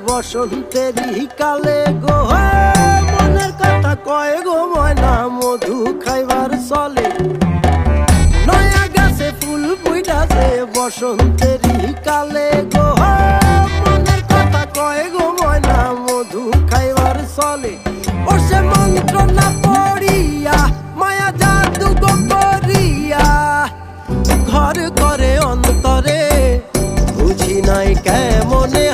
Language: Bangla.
বসন্তেরই কালে গো, মনের কথা কয় গো ময়না মধু খাইবার চলে। নয়া গাছে ফুল ফুইটাছে বসন্তেরই কালে গো, মনের কথা কয় গো ময়না মধু খাইবার চলে। ও সে মন্ত্র না পড়িয়া মায়া জাদু গো করিয়া ঘর করে অন্তরে, বুঝি নাই কেমনে